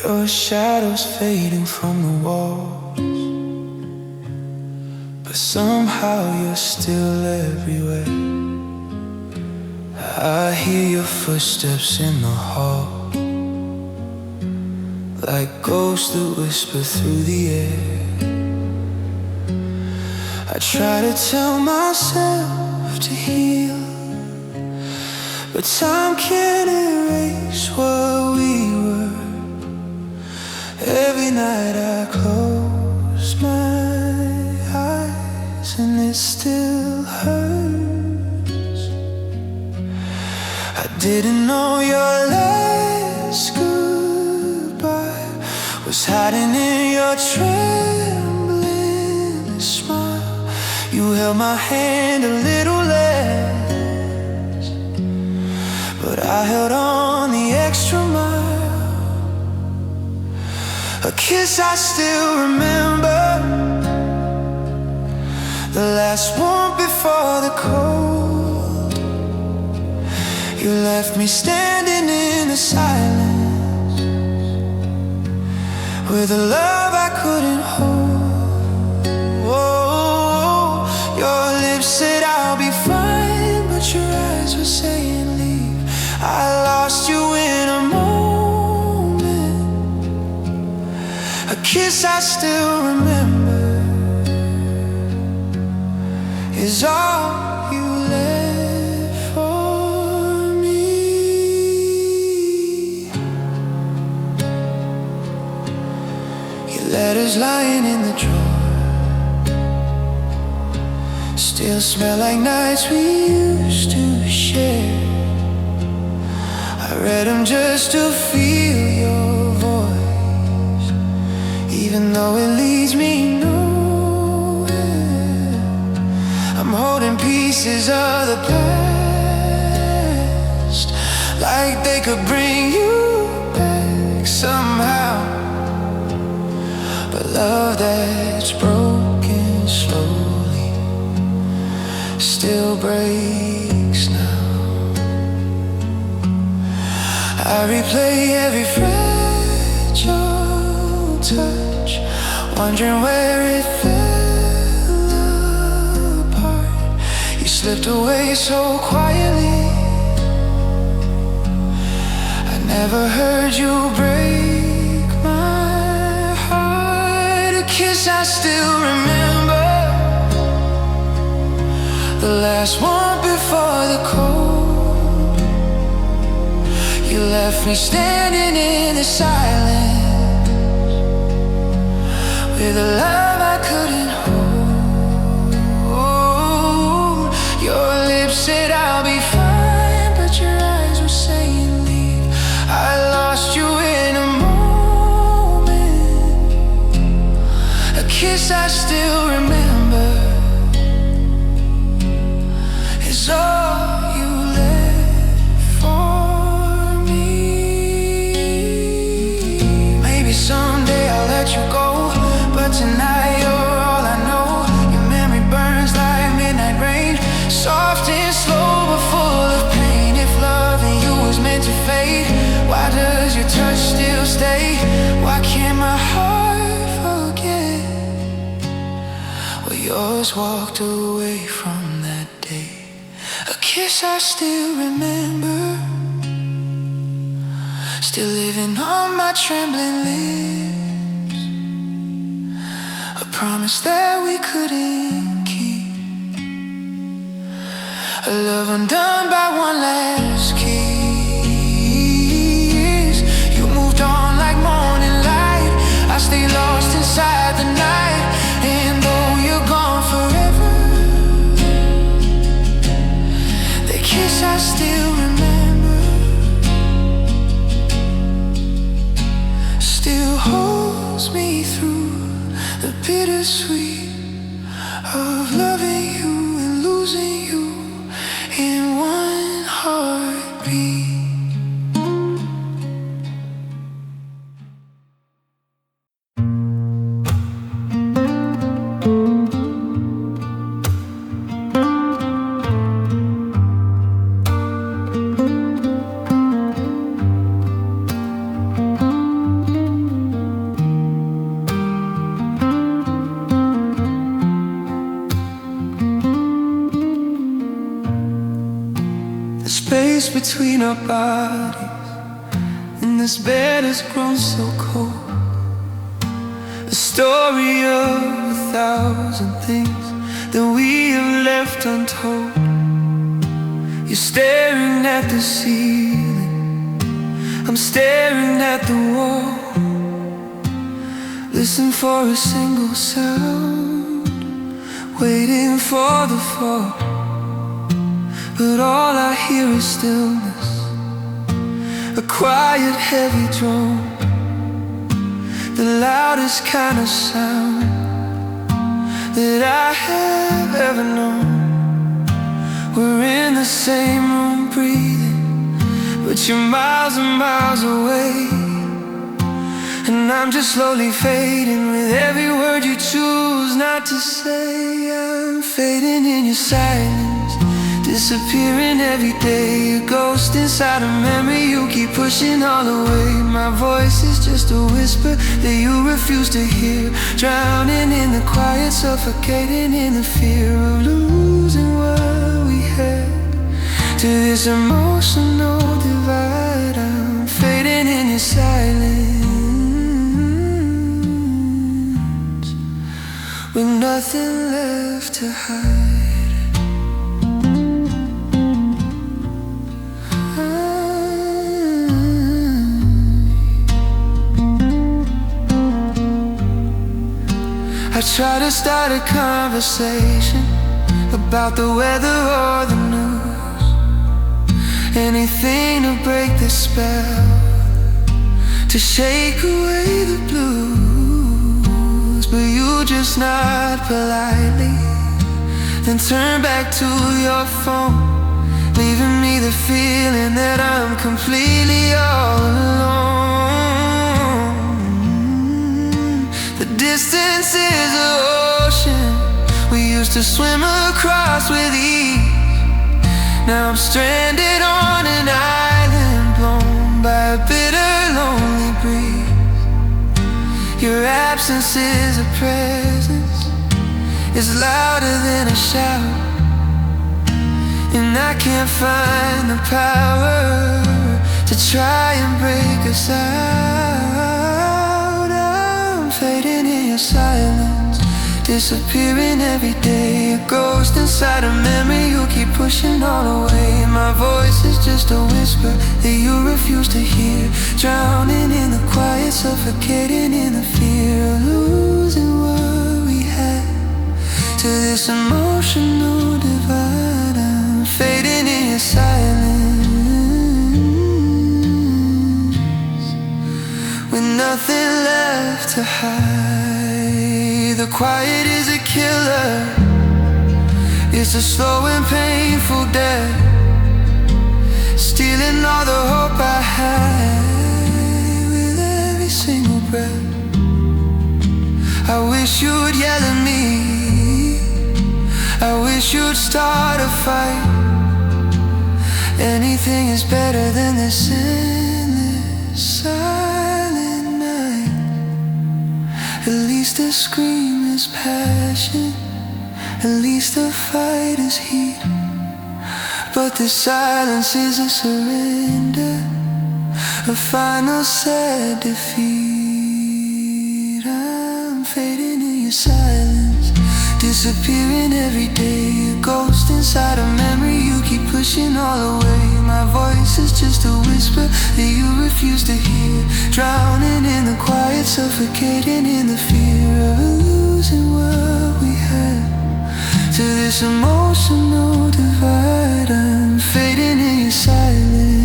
Your shadow's fading from the walls, but somehow you're still everywhere. I hear your footsteps in the hall, like ghosts that whisper through the air. I try to tell myself to heal, but time can't erase what we were. Every night I close my eyes and it still hurts. I didn't know your last goodbye was hiding in your trembling smile. You held my hand a little less, but I held on the extra mile. A kiss I still remember, the last one before the cold. You left me standing in the silence with a love I couldn't hold. Oh, your lips said I'll be fine, but your eyes were saying leave. I lost you in a moment, a kiss I still remember is all you left for me. Your letters lying in the drawer still smell like nights we used to share. I read them just to feel your voice, even though it leads me nowhere. I'm holding pieces of the past, like they could bring you back somehow. But love that's broken slowly still breaks now. I replay every fragile touch, wondering where it fell apart. You slipped away so quietly, I never heard you break my heart. A kiss I still remember, the last one before the cold. You left me standing in the silence with a love I couldn't hold. Your lips said I'll be fine, but your eyes were saying leave. I lost you in a moment, a kiss I still remember is all you left for me. Maybe someday I'll let you go, but tonight you're all I know. Your memory burns like midnight rain, soft and slow but full of pain. If loving you was meant to fade, why does your touch still stay? Why can't my heart forget where yours walked away from that day? A kiss I still remember, still living on my trembling lips. A promise that we couldn't keep, a love undone by one last kiss. You moved on like morning light, I stay lost inside the night. And though you're gone forever, the kiss I still remember still holds me through the bittersweet of loving you and losing you in one heartbeat. space between our bodies, and this bed has grown so cold. A story of 1,000 things that we have left untold. You're staring at the ceiling, I'm staring at the wall. Listen for a single sound, waiting for the fall. But all I hear is stillness, a quiet heavy drone, the loudest kind of sound that I have ever known. We're in the same room breathing, but you're miles and miles away. And I'm just slowly fading with every word you choose not to say. I'm fading in your silence, disappearing every day. A ghost inside a memory you keep pushing all away. My voice is just a whisper that you refuse to hear, drowning in the quiet, suffocating in the fear of losing what we had to this emotional divide. I'm fading in your silence, with nothing left to hide. I try to start a conversation about the weather or the news, anything to break the spell, to shake away the blues. But you just nod politely, then turn back to your phone, leaving me the feeling that I'm completely all alone. The distance is an ocean we used to swim across with ease. Now I'm stranded on an island, blown by a bitter, lonely breeze. Your absence is a presence, it's louder than a shout, and I can't find the power to try and break us out. I'm fading in your silence, disappearing every day. A ghost inside a memory you keep pushing all away. My voice is just a whisper that you refuse to hear, drowning in the quiet, suffocating in the fear of losing what we had to this emotional divide. I'm fading in your silence, with nothing left to hide. The quiet is a killer, it's a slow and painful death, stealing all the hope I had with every single breath. I wish you'd yell at me, I wish you'd start a fight. Anything is better than this endless silent night. At least the scream is passion, at least the fight is heat. But this silence is a surrender, a final sad defeat. I'm fading in your silence, disappearing every day. A ghost inside a memory you keep pushing all away. My voice is just a whisper that you refuse to hear, drowning in the quiet, suffocating in the fear of losing what we had to this emotional divide. I'm fading in your silence,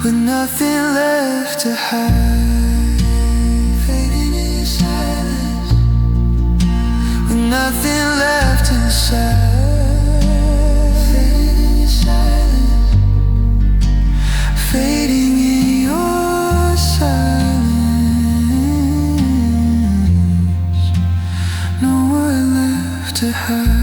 with nothing left to hide. Fading in your silence, with nothing left inside. Fading in your silence, fading in your silence, nowhere left to hide.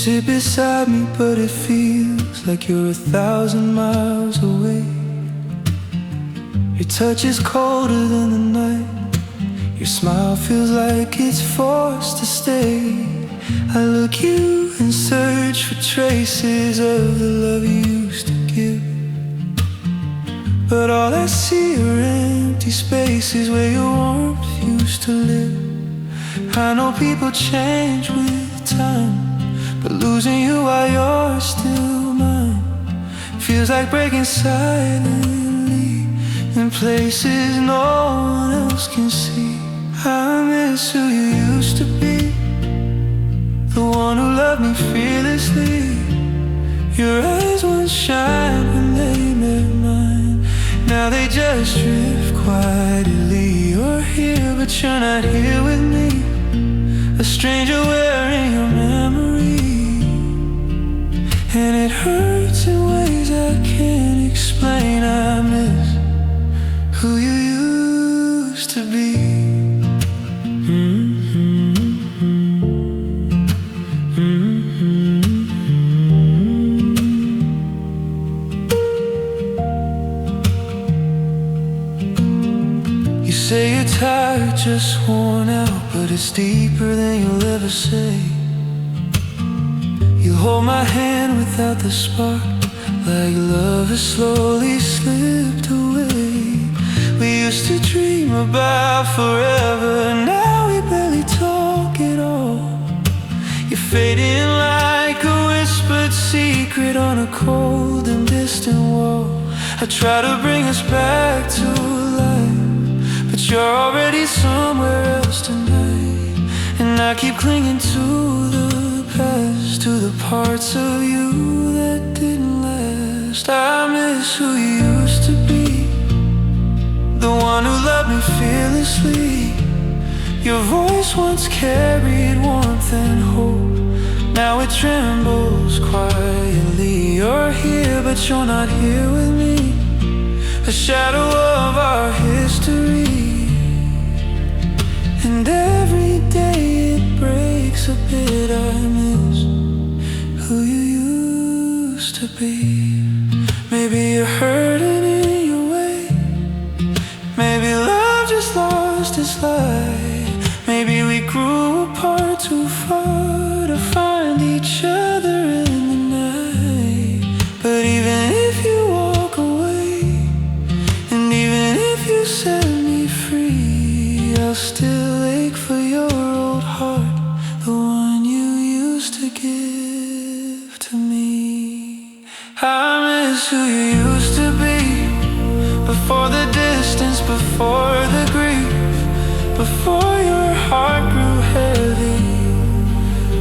sit beside me, but it feels like you're 1,000 miles away. Your touch is colder than the night. Your smile feels like it's forced to stay. I look you and search for traces of the love you used to give, but all I see are empty spaces where your warmth used to live. I know people change with time, but losing you while you're still mine feels like breaking silently in places no one else can see. I miss who you used to be, the one who loved me fearlessly. Your eyes once shined when they met mine. Now they just drift quietly. You're here, but you're not here with me, a stranger wearing your memory. And it hurts in ways I can't explain. I miss who you used to be. You say you're tired, just worn out, but it's deeper than you'll ever say. You hold my hand without the spark, like love has slowly slipped away. We used to dream about forever, now we barely talk at all. You're fading like a whispered secret on a cold and distant wall. I try to bring us back to life, but you're already somewhere else tonight. And I keep clinging to the past, to the parts of you that didn't last. I miss who you used to be, the one who loved me fearlessly. Your voice once carried warmth and hope, now it trembles quietly. You're here, but you're not here with me, a shadow of our history. And every day it breaks a bit. I miss who you used to be. Maybe you're hurting in your way, maybe love just lost its light. Maybe we grew apart too far to find each other in the night. But even if you walk away, and even if you set me free, I'll still ache for your old heart, the one you used to give to me. I miss who you used to be, before the distance, before the grief, before your heart grew heavy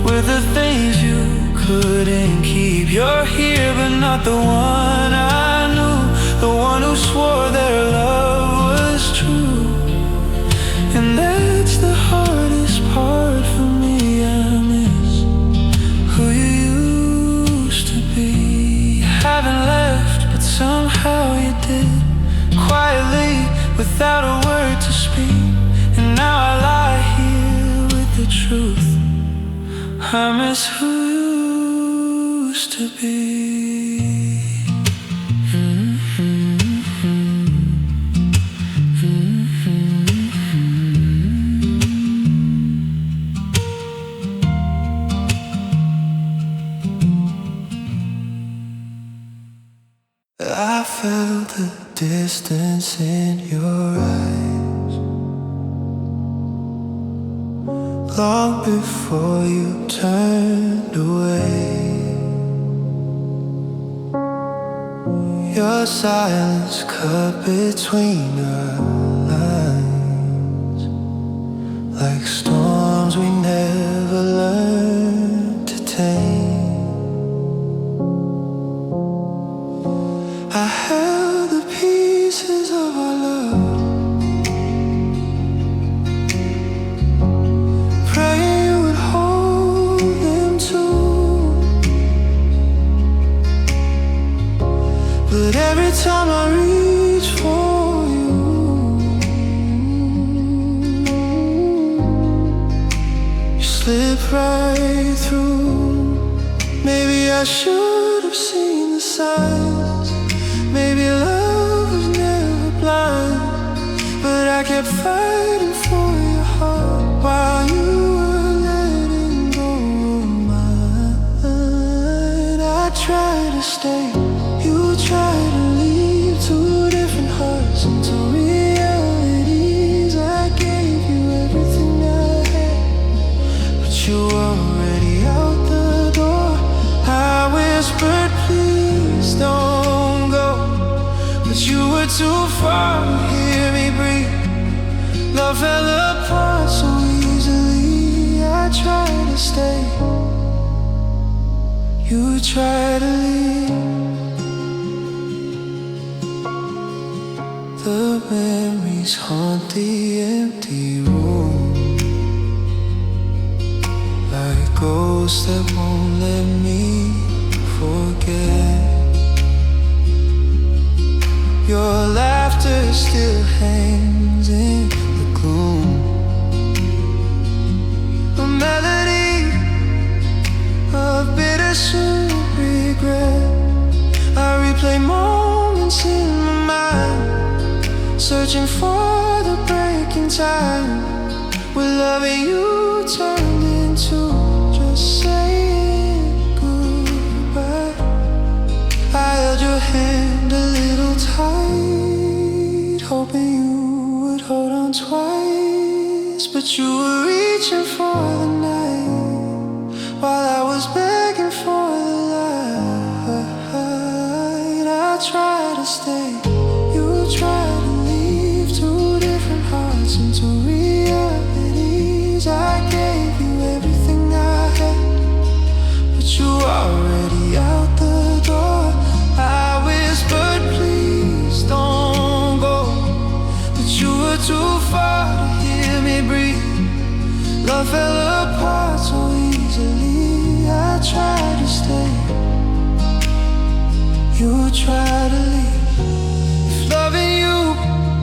with the things you couldn't keep. You're here, but not the one I knew, the one who swore their love was true. And that's the hardest part for me. I miss who you used to be. You haven't left, but somehow you did, quietly, without a word to speak. And now I lie here with the truth. I miss who you used to be. I felt the distance in your eyes long before you turned away. Your silence cut between our lines, like storms we never learned to tame. I held the pieces of our love, praying you would hold them too. But every time I reach for you, you slip right through. Maybe I should have seen the signs. Maybe love was never blind. But I kept fighting for your heart while you were letting go of mine. I tried to stay, you tried to leave. Two different hearts into realities. I gave you everything I had, but you were already out the door. I whispered, please don't go, but you were too far to hear me breathe. Love fell apart so easily. I tried to stay, you tried to leave. The memories haunt the empty room, like ghosts that won't let me forget. Your laughter still hangs in the gloom, a melody of bittersweet regret. I replay moments in my mind, searching for the breaking time, where loving you turned into just saying goodbye. I held your hand a little tight, hoping you would hold on twice, but you were reaching for the night, while I was begging for the light. I tried to stay, you tried to leave. Two different hearts into realities. I gave you everything I had, but you were already out the door. I whispered, please don't go, but you were too far to hear me breathe. Love fell apart so easily. I tried to stay, you tried to leave. If loving you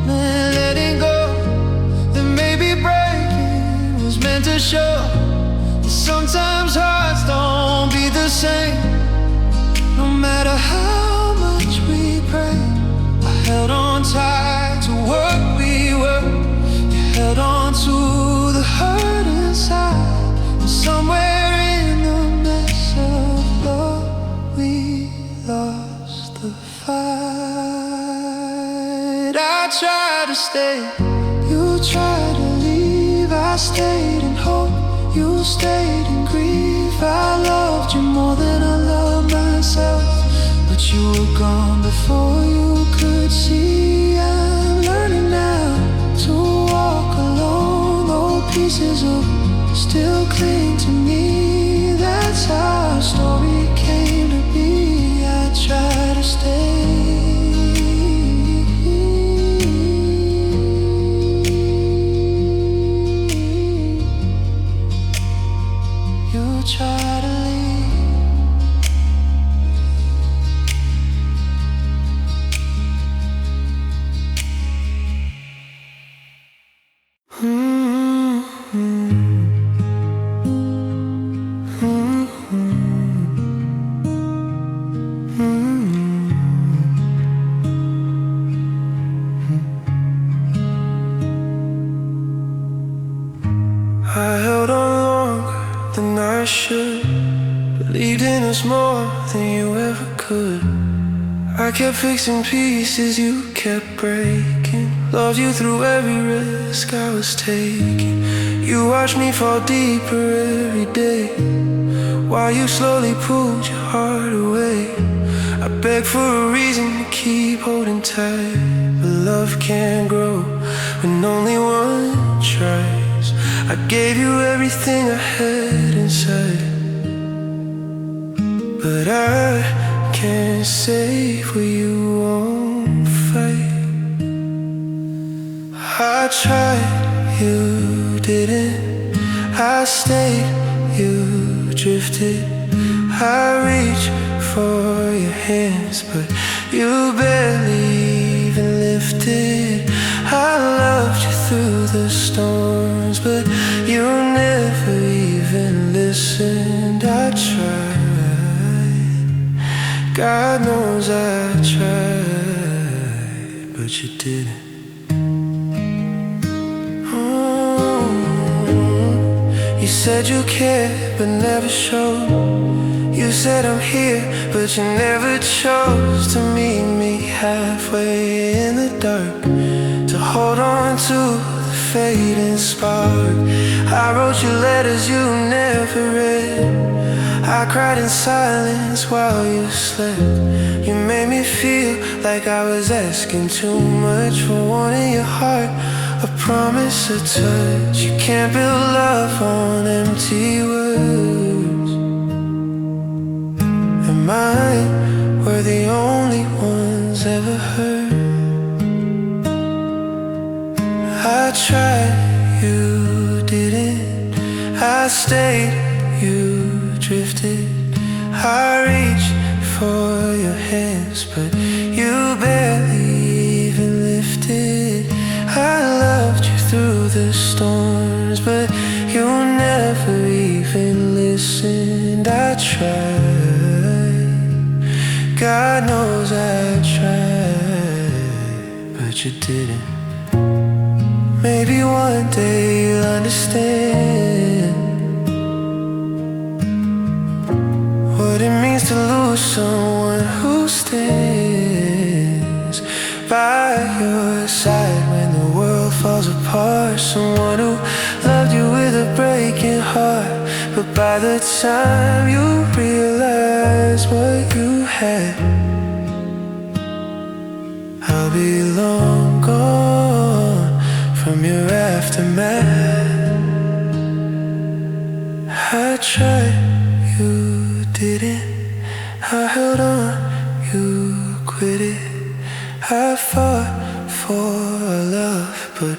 meant letting go, then maybe breaking was meant to show that sometimes hearts don't beat the same. No matter how much we prayed, I held on tight to what we were. You held on to the hurt inside, and somewhere in the mess of love we lost the fight. I tried to stay, you tried to leave. I stayed in hope, you stayed in grief. I loved you more than I loved myself, but you were gone before you could see. I'm learning now to walk alone, though pieces of still cling to me. That's how our story came to be. I try to stay, you try to leave. I held on longer than I should, believed in us more than you ever could. I kept fixing pieces you kept breaking, loved you through every risk I was taking. You watched me fall deeper every day, while you slowly pulled your heart away. I begged for a reason to keep holding tight, but love can't grow when only one tries. I gave you everything I had inside, but I can't save what you won't fight. I tried, you didn't. I stayed, you drifted. I reached for your hands, but you barely even lifted. I loved you through the storms, but you never even listened. I tried, God knows I tried, but you didn't. You said you cared, but never showed. You said I'm here, but you never chose to meet me halfway in the dark, to hold on to the fading spark. I wrote you letters you never read. I cried in silence while you slept. You made me feel like I was asking too much for wanting your heart, a promise, a touch. You can't build love on empty words, and mine were the only ones ever heard. I tried, you didn't. I stayed, you drifted. I reached for your hands, but you barely even lifted. I loved you through the storms, but you never even listened. I tried, God knows I tried, but you didn't. Maybe one day you'll understand what it means to lose someone who stands by your side when the world falls apart. Someone who loved you with a breaking heart, but by the time you realize what you had, I'll be long gone from your aftermath. I tried, you didn't. I held on, you quit it. I fought for love, but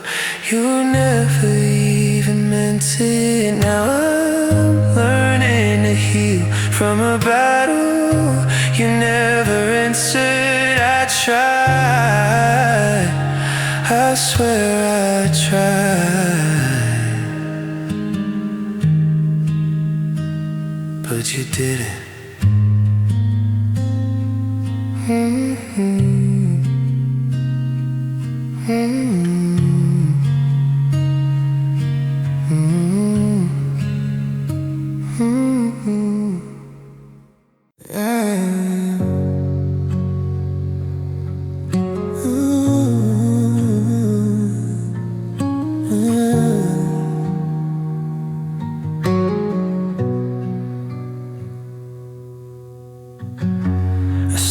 you never even meant it. Now I'm learning to heal from a battle you never entered. I tried, I swear I tried, but you didn't.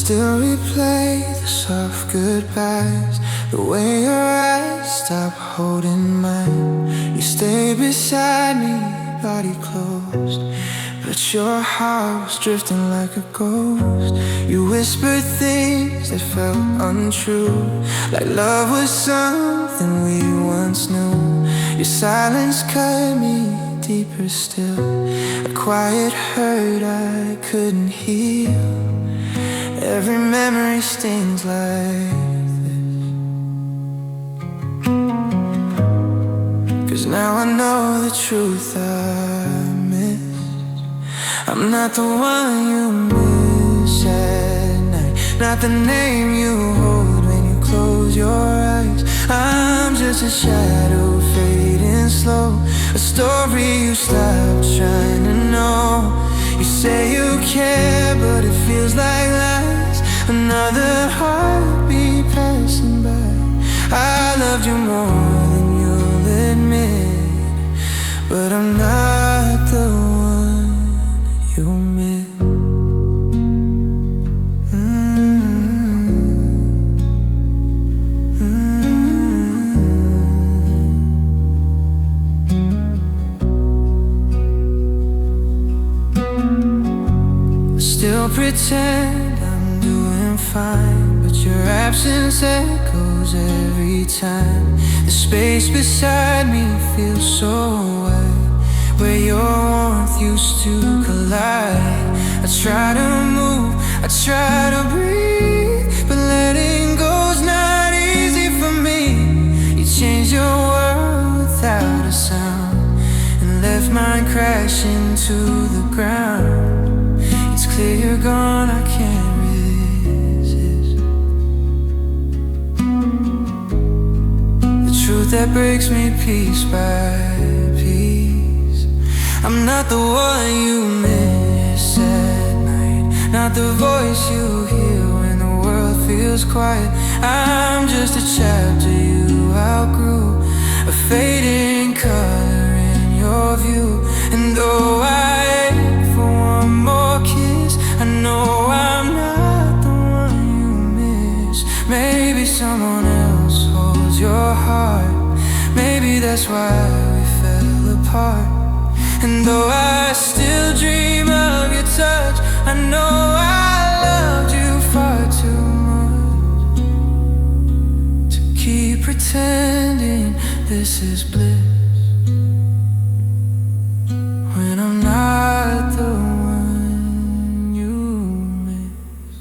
Still replay the soft goodbyes, the way your eyes stop holding mine. You stay beside me, body closed, but your heart was drifting like a ghost. You whispered things that felt untrue, like love was something we once knew. Your silence cut me deeper still, a quiet hurt I couldn't heal. Every memory stings like this, 'cause now I know the truth I missed. I'm not the one you miss at night, not the name you hold when you close your eyes. I'm just a shadow fading slow, a story you stopped trying to know. You say you care, but it feels like lies. Another heartbeat passing by. I loved you more than you'll admit, but I'm not the one you miss. Still pretend I'm doing fine, but your absence echoes every time. The space beside me feels so wide, where your warmth used to collide. I try to move, I try to breathe, but letting go's not easy for me. You changed your world without a sound, and left mine crashing to the ground. It's clear you're gone, I can't that breaks me piece by piece. I'm not the one you miss at night, not the voice you hear when the world feels quiet. I'm just a chapter you outgrew, a fading color in your view. And though I ache for one more kiss, I know I'm not the one you miss. Maybe someone else holds your heart, maybe that's why we fell apart. And though I still dream of your touch, I know I loved you far too much to keep pretending this is bliss, when I'm not the one you miss.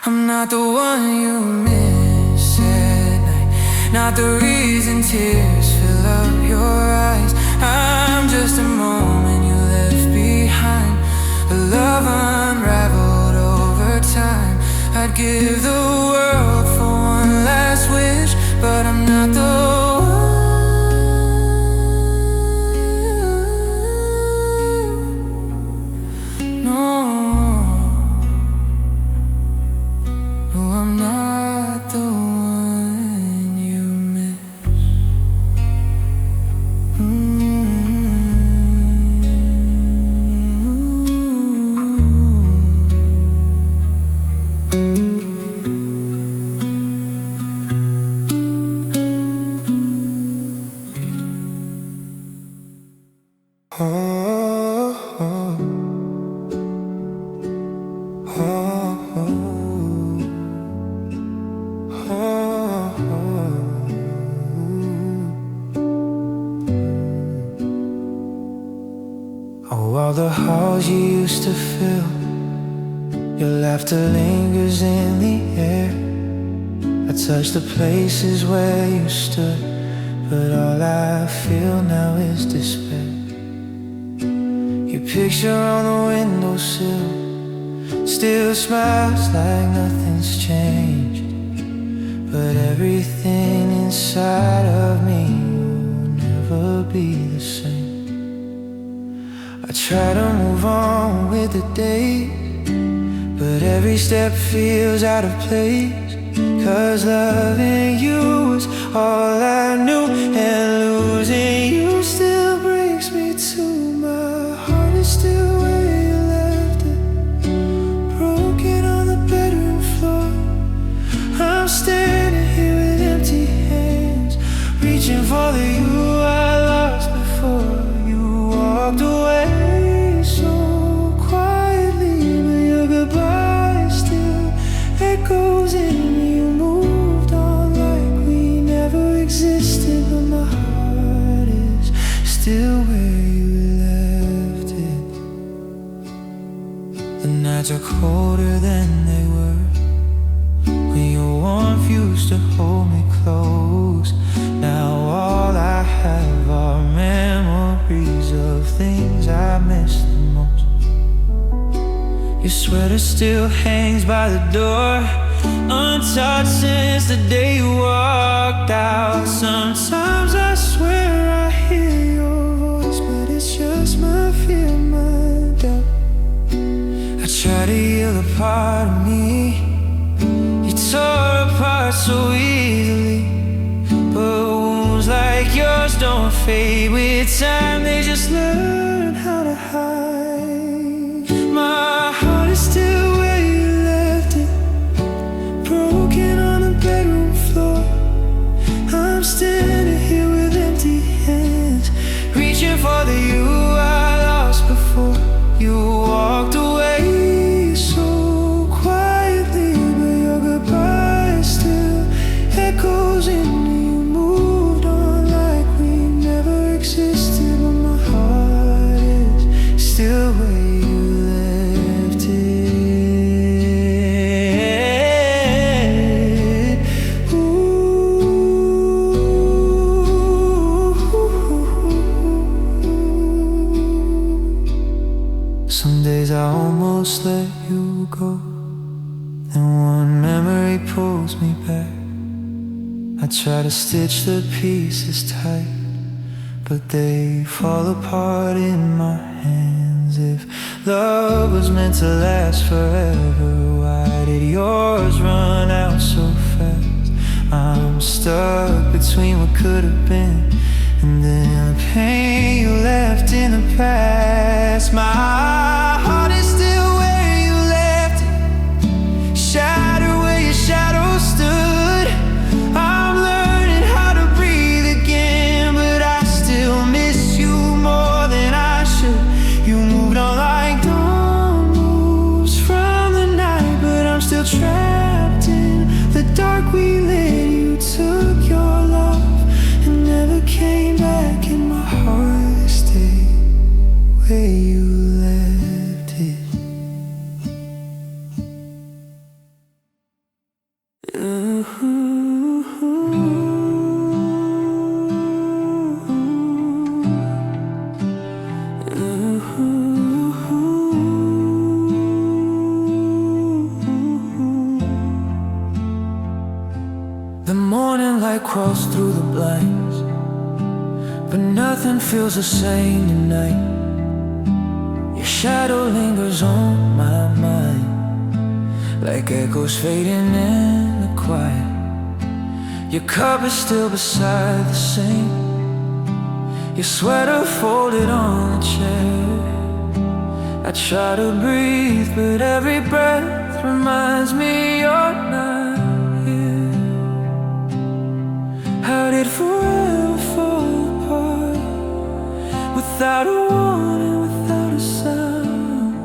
I'm not the one you miss at night, not the reason tears fill up your eyes. I'm just a moment you left behind, a love unraveled over time. I'd give the world for one last wish, but I'm not the one. No, no, I'm not the one you miss. Oh, all the halls you used to fill, your laughter lingers in the air. I touch the places where you stood, but all I feel now is despair. Your picture on the windowsill still smiles like nothing's changed, but everything inside of me will never be the same. I try to move on with the day, but every step feels out of place. 'Cause loving you was all I knew, and losing you still breaks me too. My heart is still where you left it, broken on the bedroom floor. I'm standing here with empty hands, reaching for the you I lost before you walked away so quietly. But your goodbye still echoes in me. You moved on like we never existed, but my heart is still where you left it. The nights are colder than they were when your warmth used to hold me close. Now all I have are memories of things I miss the most. Your sweater still hangs by the door, untouched since the day you walked out. Sometimes I swear I hear your voice, but it's just my fear, my doubt. I try to heal a part of me you tore apart so easily, but wounds like yours don't fade with time, they just learn how to hide. My heart is still where you left it, broken on the bedroom floor. I'm standing here with empty hands, reaching for the you I lost before you walked away so quietly. But your goodbye still echoes in me. You moved on like we never existed, but my heart is still where you left it. Some days I almost let you go, then one memory pulls me back. I try to stitch the pieces tight, but they fall apart in my hands. If love was meant to last forever, why did yours run out so fast? I'm stuck between what could have been and then the pain you left in the past. My heart is still where you left it, shattered where your shadow stood. I'm learning how to breathe again, but I still miss you more than I should. You moved on like dawn moves from the night, but I'm still trapped in the dark we lit. You took your love and never came back, and my heart stayed where you left it. The morning light crawls through the blinds, but nothing feels the same tonight. Your shadow lingers on my mind, like echoes fading in the quiet. Your cup is still beside the sink, your sweater folded on the chair. I try to breathe, but every breath reminds me you're not here. How did forever fall apart, without a warning, without a sound?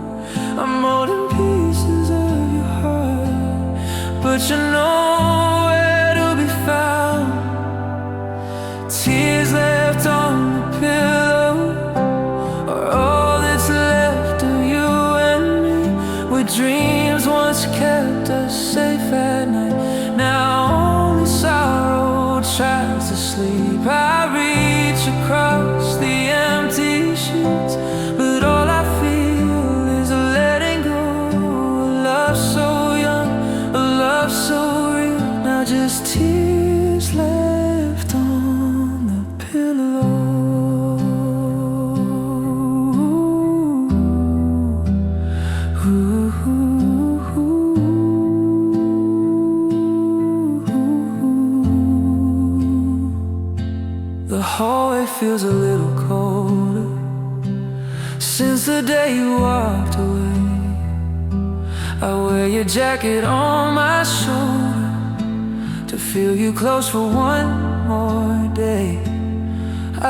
I'm holding pieces of your heart, but you're nowhere to be found. Tears left on the pillow are all that's left of you and me. Where dreams once kept us safe at night, now only sorrow tries to sleep. I reach across the empty sheets, but all I feel is a letting go. A love so young, a love so real, now just tears left on the pillow. The hallway feels a little colder since the day you walked away. I wear your jacket on my shoulder to feel you close for one more day.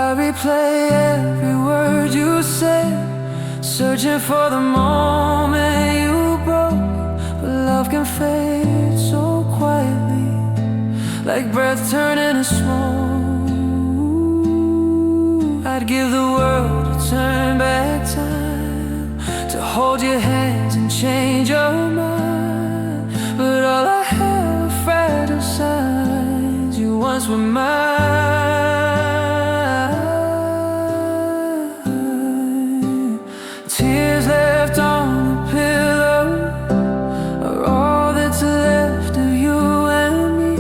I replay every word you said, searching for the moment you broke. But love can fade so quietly, like breath turning to smoke. I'd give the world to turn back time, to hold your hands and change your mind. But all I have are fragile signs you once were mine. Tears left on the pillow are all that's left of you and me.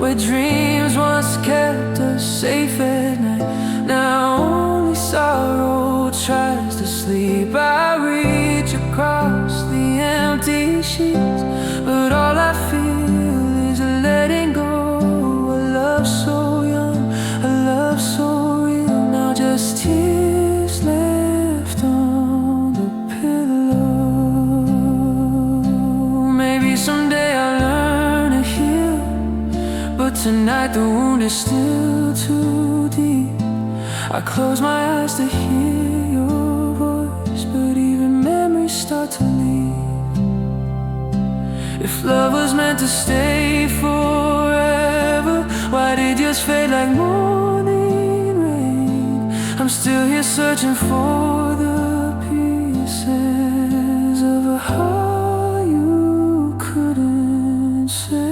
Where dreams once kept us safe at night, now only sorrow tries to sleep. I reach across the empty sheets, but all I feel is a letting go. A love so young, a love so real, now just tears left on the pillow. Maybe someday I'll learn to heal, but tonight the wound is still too deep. I close my eyes to hear your voice, but even memories start to leave. If love was meant to stay forever, why did yours fade like morning rain? I'm still here searching for the pieces of a heart you couldn't save.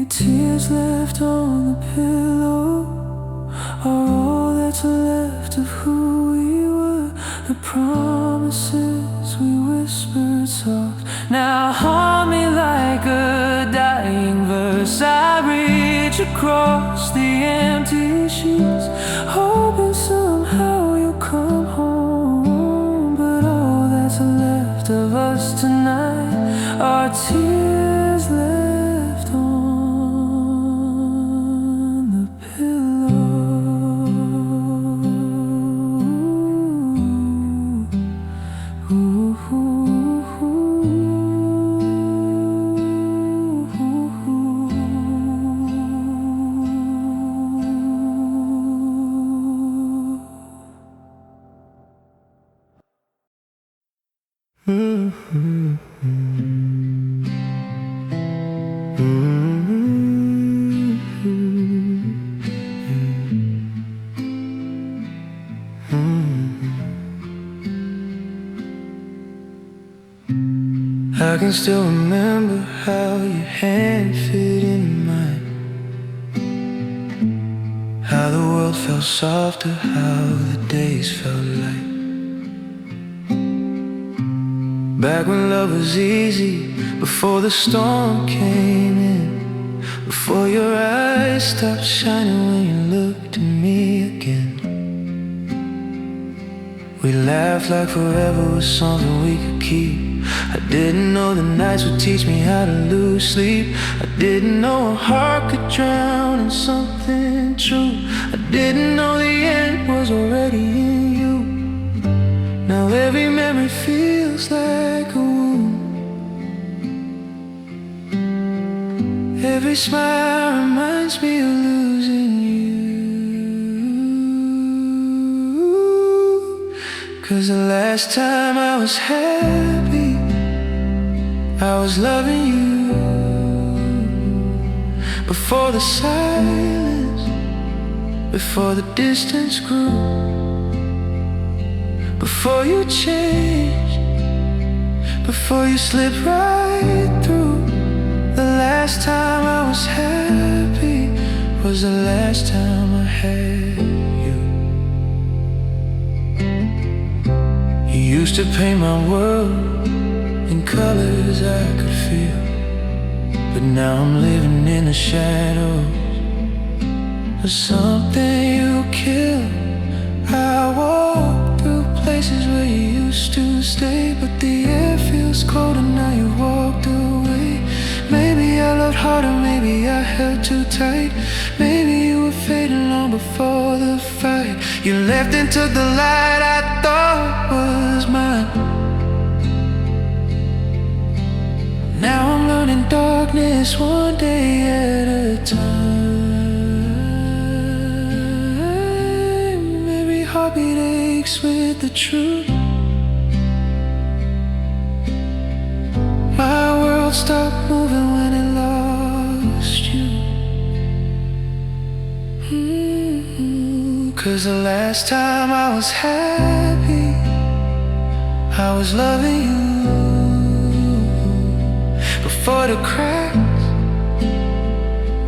Tears left on the pillow are all that's left of who we were. the promises we whispered soft now haunt me like a dying verse. I reach across the empty sheets, hoping somehow you'll come home. But all that's left of us tonight are tears left on the pillow. Ooh, ooh, ooh. I can still remember how your hand fit in mine, how the world felt softer, how the days felt light. Back when love was easy, before the storm came in, before your eyes stopped shining when you looked at me again. We laughed like forever was something we could keep. I didn't know the nights would teach me how to lose sleep. I didn't know a heart could drown in something true. I didn't know the end was already in you. Now every memory feels like a wound. Every smile reminds me of losing you. 'Cause the last time I was happy, I was loving you. Before the silence, before the distance grew, before you changed, before you slipped right through. The last time I was happy was the last time I had you. You used to paint my world in colors I could feel, but now I'm living in the shadows of something you killed. I walk through places where you used to stay, but the air feels cold and now you walked away. Maybe I loved harder, maybe I held too tight. Maybe you were fading long before the fight. You left and took the light I thought was mine. Now I'm learning darkness one day at a time. Every heartbeat aches with the truth. My world stopped moving when it lost you. 'Cause the last time I was happy, I was loving you. Before the cracks,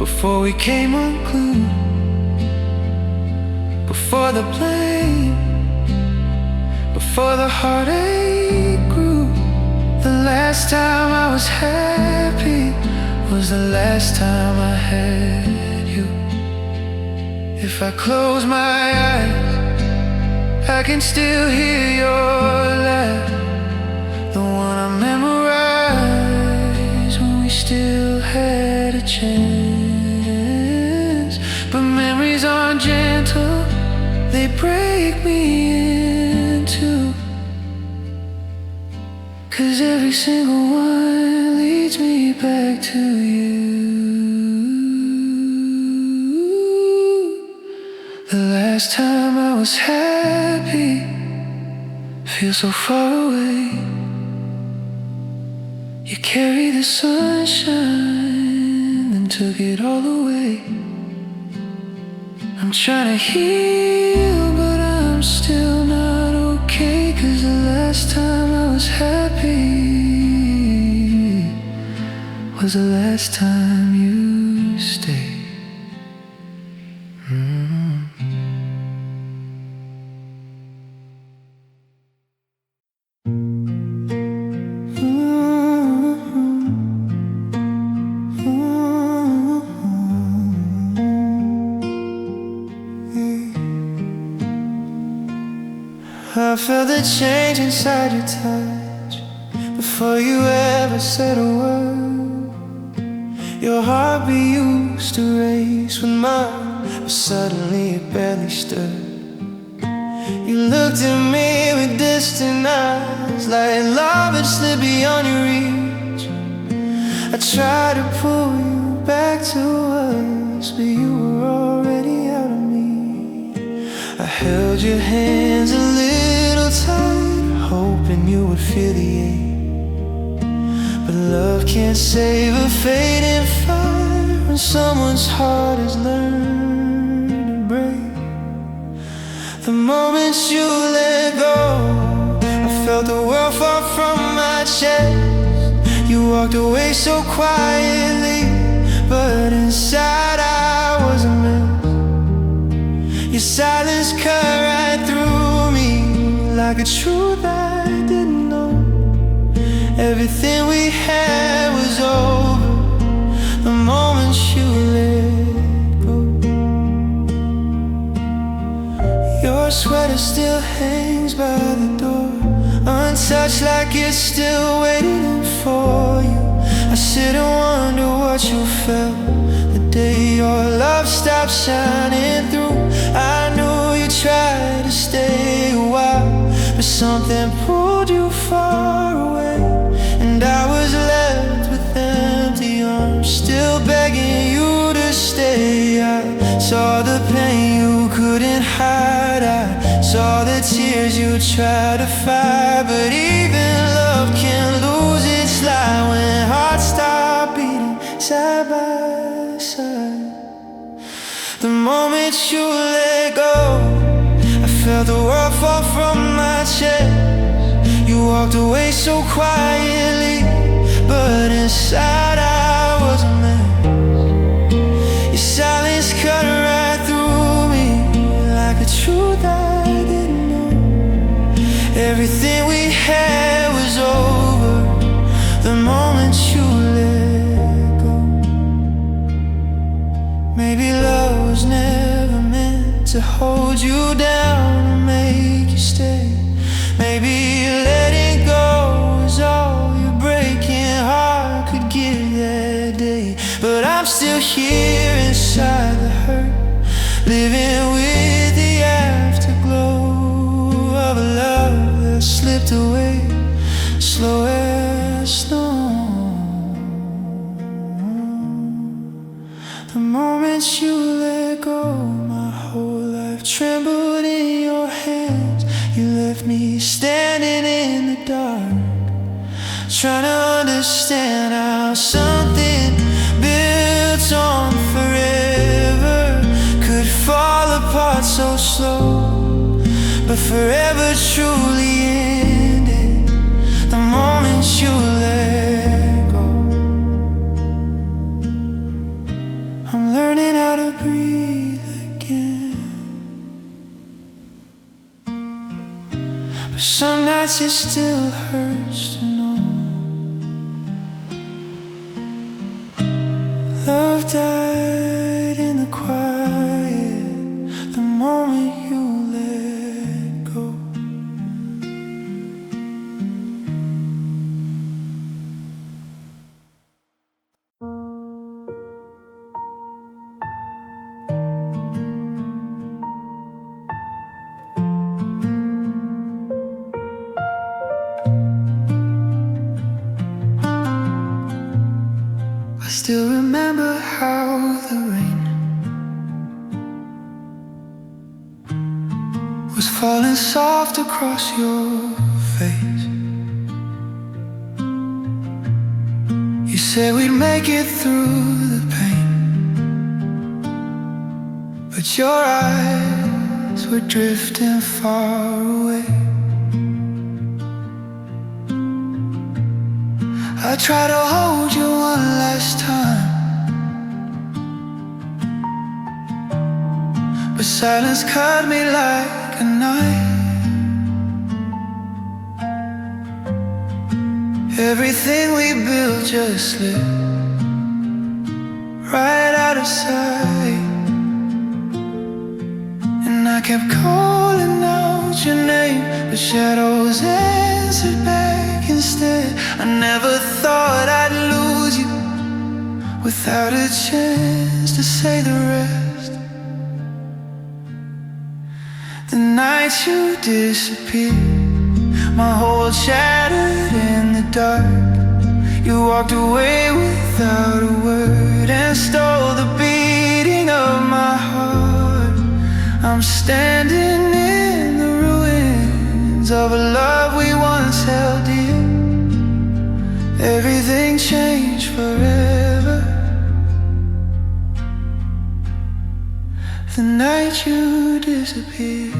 before we came unglued, before the blame, before the heartache grew. The last time I was happy was the last time I had you. If I close my eyes, I can still hear your laugh, the one I memorized when we still had a chance. But memories aren't gentle, they break me in two. 'Cause every single one leads me back to you. The last time I was happy feels so far away. You carry the sunshine, then took it all away. I'm trying to heal, but I'm still not okay. 'Cause the last time I was happy was the last time you stayed. I felt the change inside your touch before you ever said a word. Your heartbeat used to race with mine, but suddenly it barely stirred. You looked at me with distant eyes, like love had slipped beyond your reach. I tried to pull you back to us, but you were already out of me. I held your hands a little tight, hoping you would feel the ache. But love can't save a fading fire when someone's heart has learned to break. The moment you let go, I felt the world fall from my chest. You walked away so quietly, but inside I was a mess. Your silence cut right through me like a truth I didn't know. Everything we had was over the moment you let go. Your sweater still hangs by the door, untouched like it's still waiting for you. I sit and wonder what you felt the day your love stopped shining through. I knew you tried to stay a while, but something pulled you far away, and I was left with empty arms, still begging you to stay. I saw the pain you couldn't hide, I saw the tears you tried to fight. But even love can lose its light when hearts stop beating side by side. The moment you let go, I felt the world fall from my chest. You walked away so quietly, but inside I was a mess. Your silence cut right through me like a truth I didn't know. Everything we had was over the moment you let go. Maybe love was never meant to hold you down and make you stay. Maybe letting go is all your breaking heart could give that day. But I'm still here inside the hurt, living with the afterglow of a love that slipped away slow as snow. The moment you let go, my whole life trembled in your hands. You left me standing in the dark, trying to understand how something built on forever could fall apart so slow, but forever truly ended the moment you let go. I'm learning how to breathe again, but some nights it still hurts to know love died in the quiet the moment you let go. I still remember how the rain was falling soft across your face. You said we'd make it through the pain, but your eyes were drifting far away. I tried to hold you one last time, but silence cut me like a knife. Everything we built just slipped right out of sight, and I kept calling out called your name, but shadows answered back instead. I never thought I'd lose you without a chance to say the rest. The night you disappeared, my whole world shattered in the dark. You walked away without a word and stole the beating of my heart. I'm standing in the ruins of a love we once held dear. Everything changed forever the night you disappeared.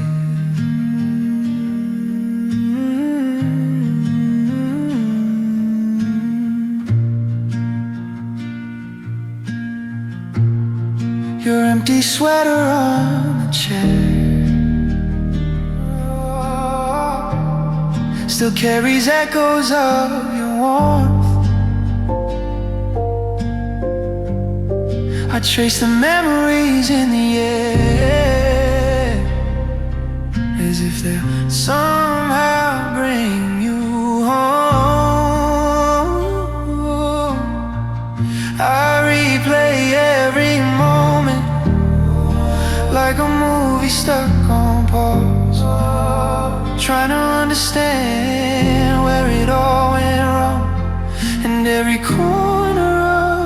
Your empty sweater on a chair still carries echoes of your warmth. I trace the memories in the air as if they'll somehow bring you home. I replay every moment like a movie stuck on pause, trying to understand where it all went wrong. And every corner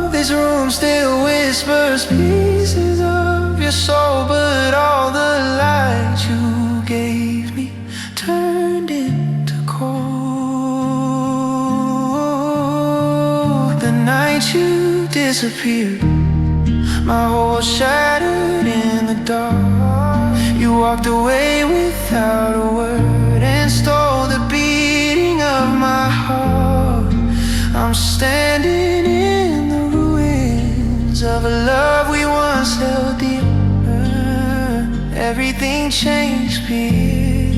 of this room still whispers pieces of your soul, but all the light you gave me turned into cold. The night you disappeared, my whole world shattered in the dark. You walked away without a word and stole the beating of my heart. I'm standing in the ruins of a love we once held dear. Everything changed, Pete,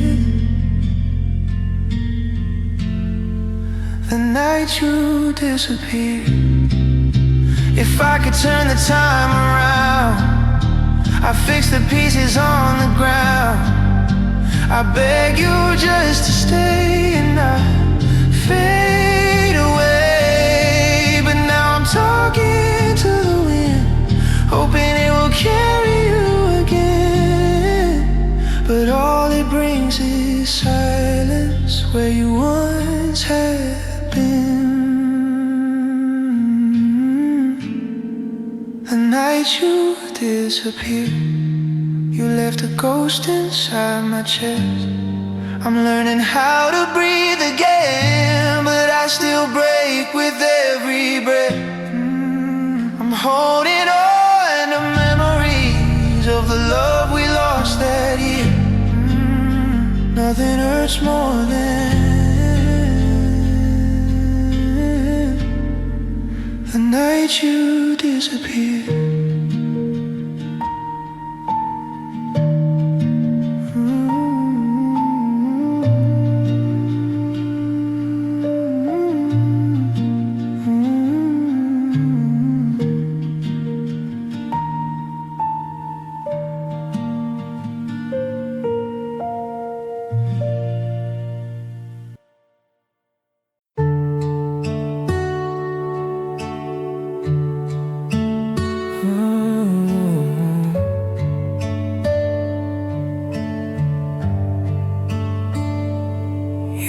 the night you disappeared. If I could turn the time around, I'd fix the pieces on the ground. I beg you just to stay and not fade away. But now I'm talking to the wind, hoping it will carry you again. But all it brings is silence where you once had been. The night you disappeared, you left a ghost inside my chest. I'm learning how to breathe again, but I still break with every breath. I'm holding on to memories of the love we lost that year. Nothing hurts more than the night you disappeared.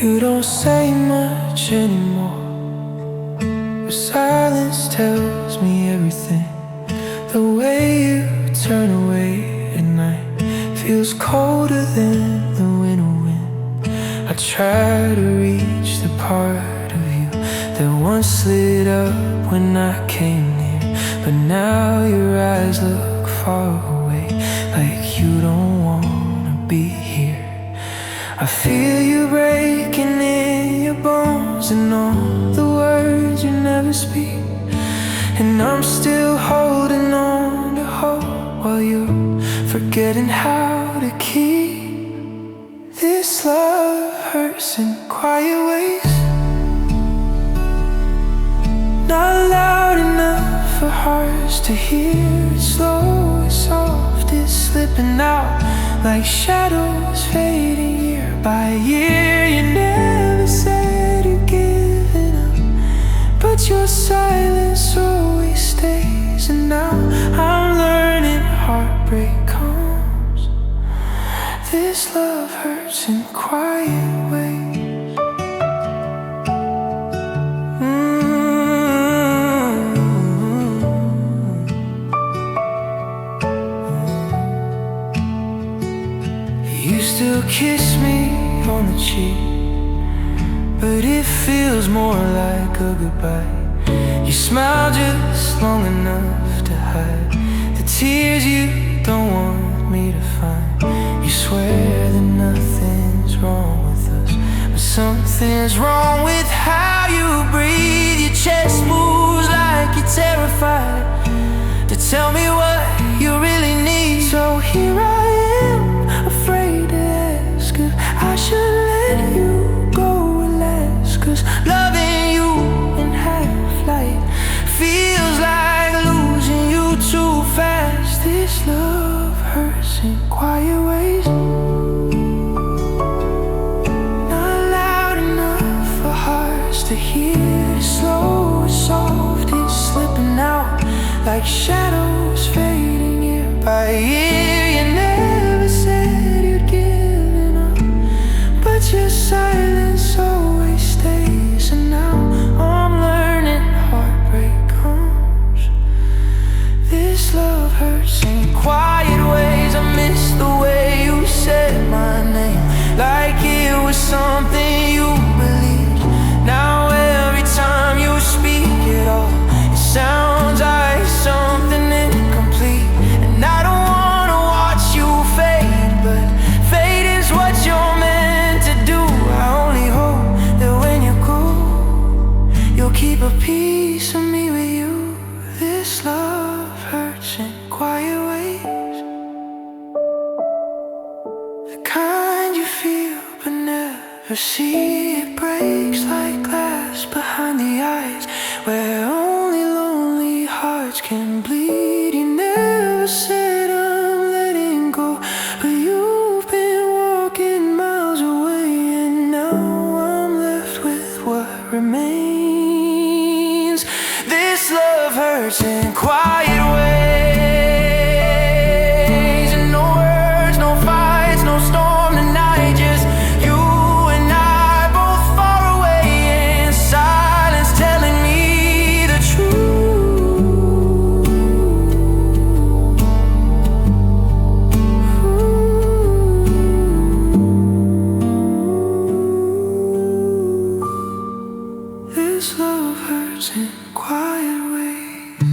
You don't say much anymore, your silence tells me everything. The way you turn away at night feels colder than the winter wind. I try to reach the part of you that once lit up when I came near, but now your eyes look far away, like you don't wanna be here. I feel you breaking in your bones and all the words you never speak, and I'm still holding on to hope while you're forgetting how to keep. This love hurts in quiet ways, not loud enough for hearts to hear. It's slow, it's soft, it's slipping out like shadows fading year by year. You never said you'd given up, but your silence always stays. And now I'm learning heartbreak comes. This love hurts in quiet ways. You still kiss me on the cheek, but it feels more like a goodbye. You smile just long enough to hide the tears you don't want me to find. You swear that nothing's wrong with us, but something's wrong with how you breathe. Your chest moves like you're terrified to tell me what you really need. So here I am, afraid to ask if I should let you go at last. 'Cause loving you in half-light feels like losing you too fast. This love hurts in quiet ways, not loud enough for hearts to hear. Slow and soft, it's slipping out like shadows fading year by year. You never said you'd given up, but your silence always stays. And now I'm learning heartbreak comes. This love hurts in quiet ways. I miss the way you said my name, like it was something you believed. Now every time you speak it all, it sounds like something incomplete. And I don't wanna watch you fade, but fate is what you're meant to do. I only hope that when you go, you'll keep a piece of me with you. This love hurts in quiet ways, the kind you feel but never see. It breaks like glass behind the eyes, where only lonely hearts can bleed. You never said I'm letting go, but you've been walking miles away. And now I'm left with what remains. This love hurts in quiet ways, and no words, no fights, no storm tonight. Just you and I, both far away in silence, telling me the truth. This love hurts in quiet ways.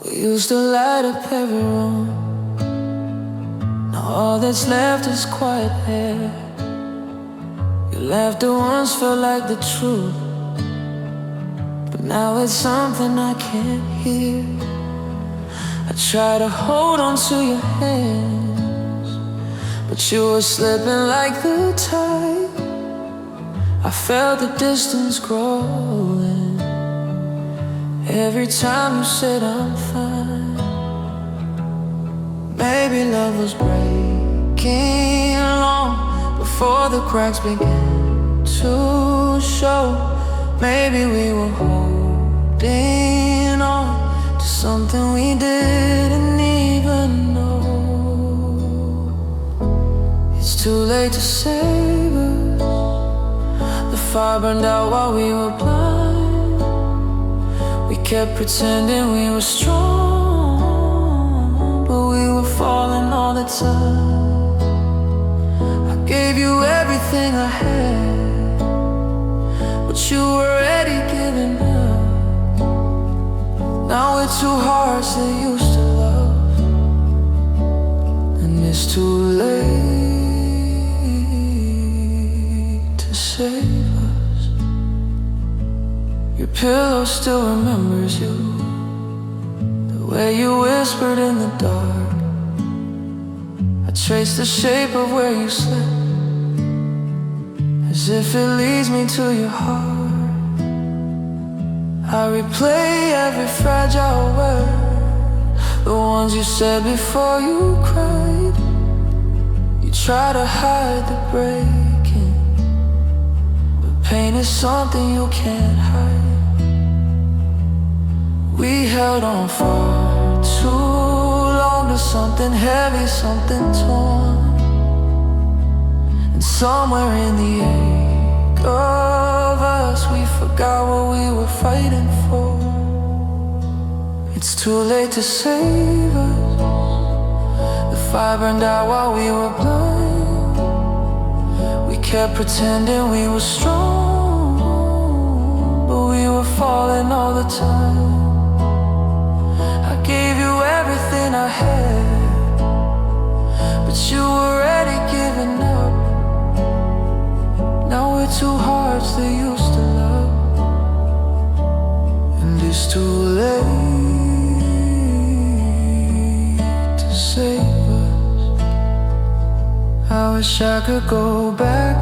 We used to light up every room. Now all that's left is quiet air. Your laughter once felt like the truth, but now it's something I can't hear. I try to hold on to your hands, but you were slipping like the tide. I felt the distance growing every time you said I'm fine. Maybe love was breaking long before the cracks began to show. Maybe we were holding on to something we didn't even know. It's too late to save us. The fire burned out while we were blind. We kept pretending we were strong, but we were falling all the time. I gave you everything I had, but you were already giving up. Now we're two hearts that used to love, and it's too late to save us. Your pillow still remembers you. way you whispered in the dark. I trace the shape of where you slept, as if it leads me to your heart. I replay every fragile word, the ones you said before you cried. You try to hide the breaking, but pain is something you can't hide. We held on far too long to something heavy, something torn. And somewhere in the ache of us, we forgot what we were fighting for. It's too late to save us. The fire burned out while we were blind. We kept pretending we were strong, but we were falling all the time. I gave you everything I had, but you were already giving up. Now we're two hearts that used to love, and it's too late to save us. I wish I could go back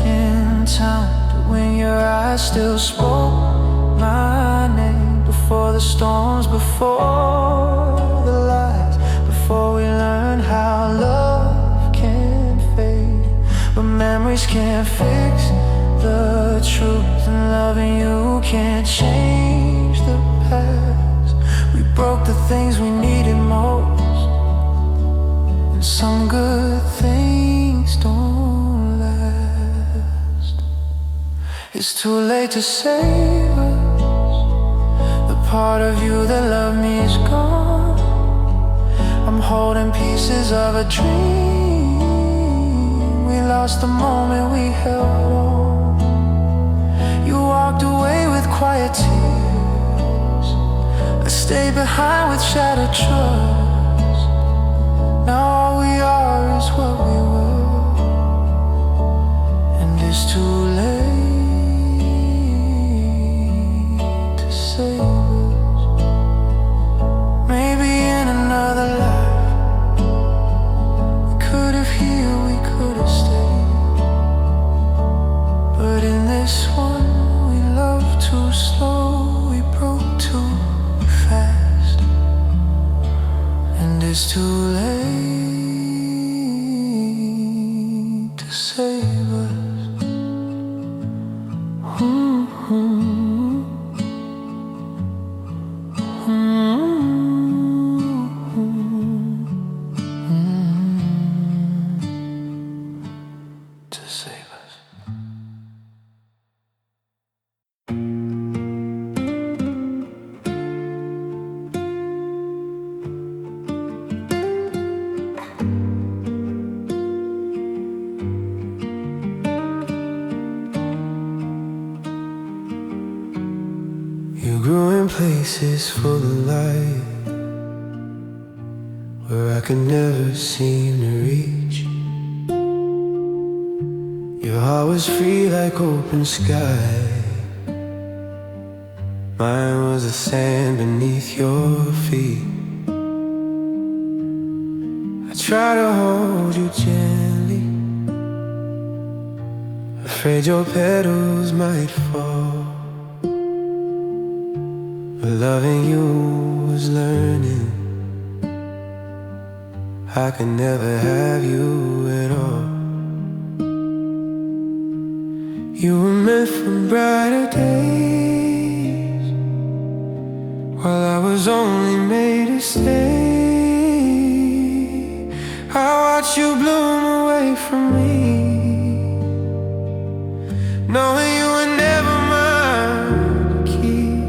in time to when your eyes still spoke my name. Before the storms, before the lies, before we learn how love can fade. But memories can't fix the truth, and loving you can't change the past. We broke the things we needed most, and some good things don't last. It's too late to save us. Part of you that loved me is gone. I'm holding pieces of a dream. We lost the moment we held on. You walked away with quiet tears. I stayed behind with shattered trust. Now all we are is what we were, and it's too late to save. It's too late to save us. To save us. You grew in places full of light, where I could never seem to reach. Your heart was free like open sky. Mine was the sand beneath your feet. I try to hold you gently, afraid your petals might fall. But loving you was learning. I could never have you at all. You were meant for brighter days, while I was only made to stay. I watched you bloom away from me, knowing you were never mine to keep.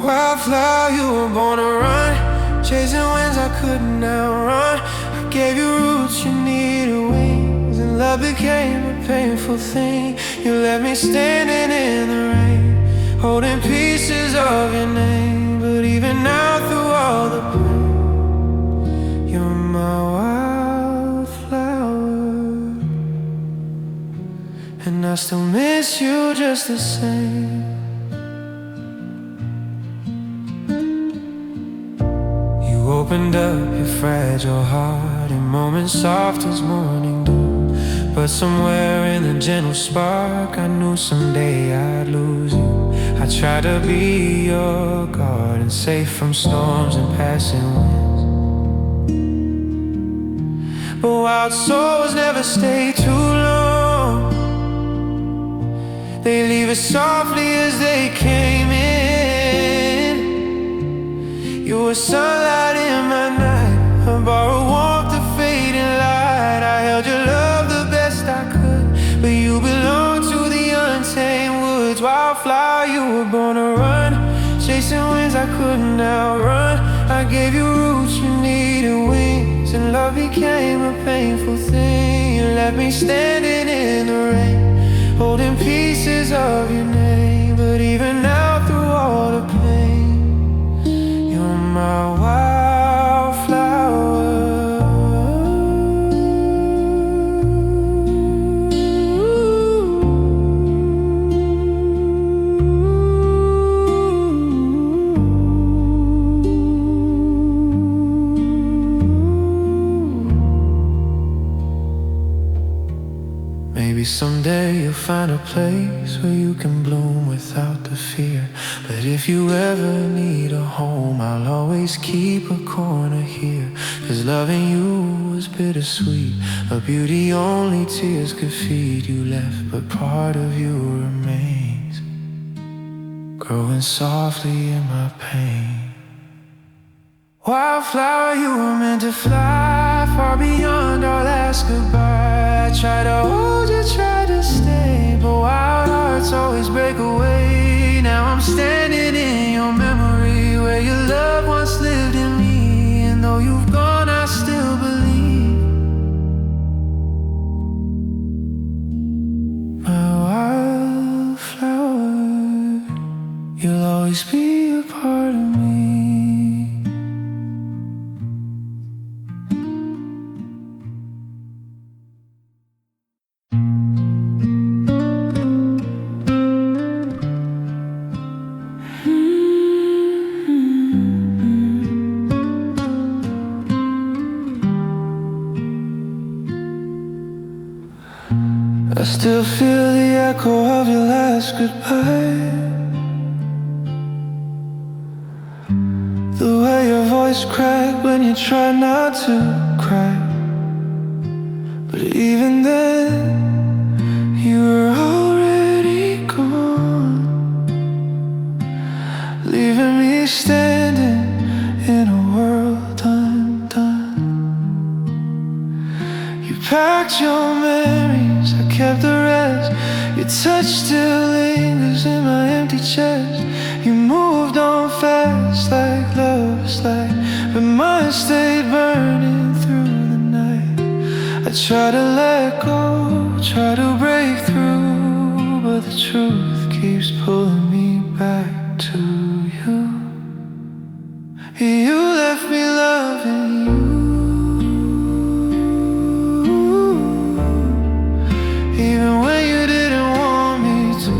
Wildflower, you were born to run, chasing winds I couldn't outrun. I gave you roots, you needed wings, and love became a painful thing. You left me standing in the rain, holding pieces of your name. But even now, through all the pain, you're my wildflower, and I still miss you just the same. opened up your fragile heart in moments soft as morning dew. But somewhere in the gentle spark, I knew someday I'd lose you. I tried to be your guard and safe from storms and passing winds. But wild souls never stay too long. They leave as softly as they came in. You were sunlight in my night, a borrowed warmth of fading light. I held your love the best I could, but you belong to the untamed woods. Wildflower, you were born to run, chasing winds I couldn't outrun. I gave you roots, you needed wings, and love became a painful thing. You left me standing in the rain, holding pieces of your name. But even now, through all the pain, you're my wildflower. Maybe someday you'll find a place where you can bloom without the fear. But if you ever need a home, I'll always keep a corner here. 'Cause loving you was bittersweet, a beauty only tears could feed. You left, but part of you remains, growing softly in my pain. Wildflower, you were meant to fly far beyond our last goodbye. I tried to hold you, tried to stay, but wild hearts always break away. Now I'm standing in your memory, where your love once lived in me. And though you've gone, I still believe. My wildflower, you'll always be a part of me. I still feel the echo of your last goodbye, the way your voice cracked when you tried not to cry. But even then, you were already gone, leaving me standing in a world undone. You packed your memories, I kept the rest. Your touch still lingers in my empty chest. You moved on fast like love's light, but mine stayed burning through the night. I try to let go, try to break through, but the truth keeps pulling me back to you. You left me loving you, even when you didn't want me to.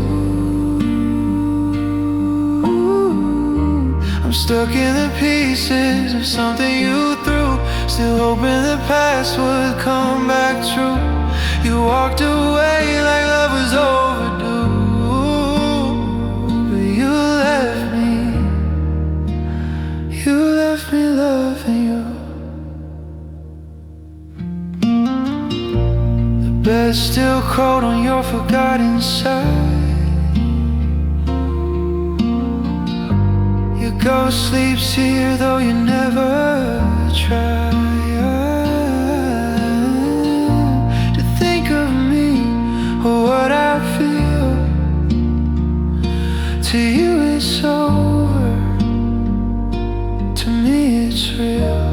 I'm stuck in the pieces of something you threw, still hoping the past would come back true. You walked away like love was overdue, but you left me loving you. The bed's still cold on your forgotten side. Your ghost sleeps here though you never tried to think of me or what I feel. To you it's over, to me it's real.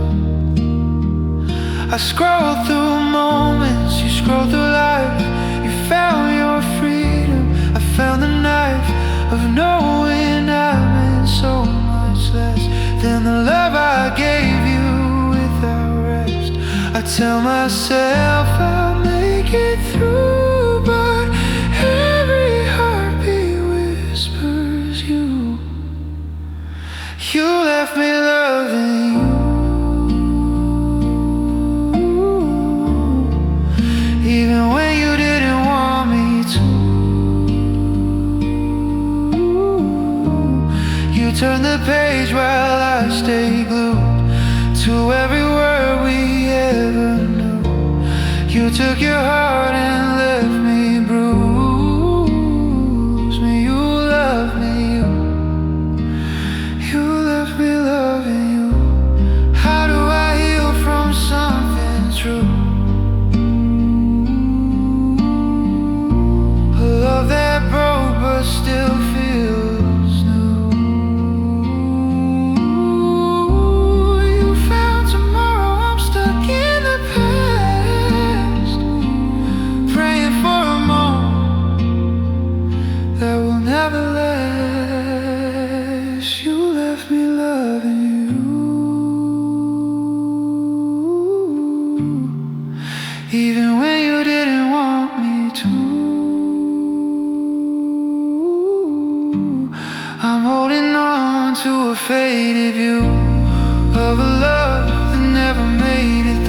I scroll through moments, you scroll through life. You found your freedom, I found the knife of knowing I meant so much less than the love I gave you without rest. I tell myself I'll make it through, but every heartbeat whispers you. You left me loving you. You took your heart and left me bruised. Me, you love me, you left me loving you. How do I heal from something true? A love that broke but still feels new. You found tomorrow, I'm stuck in the past, praying for a moment that will never last. You left me loving you, even when you didn't want me to. I'm holding on to a faded view of a love that never made it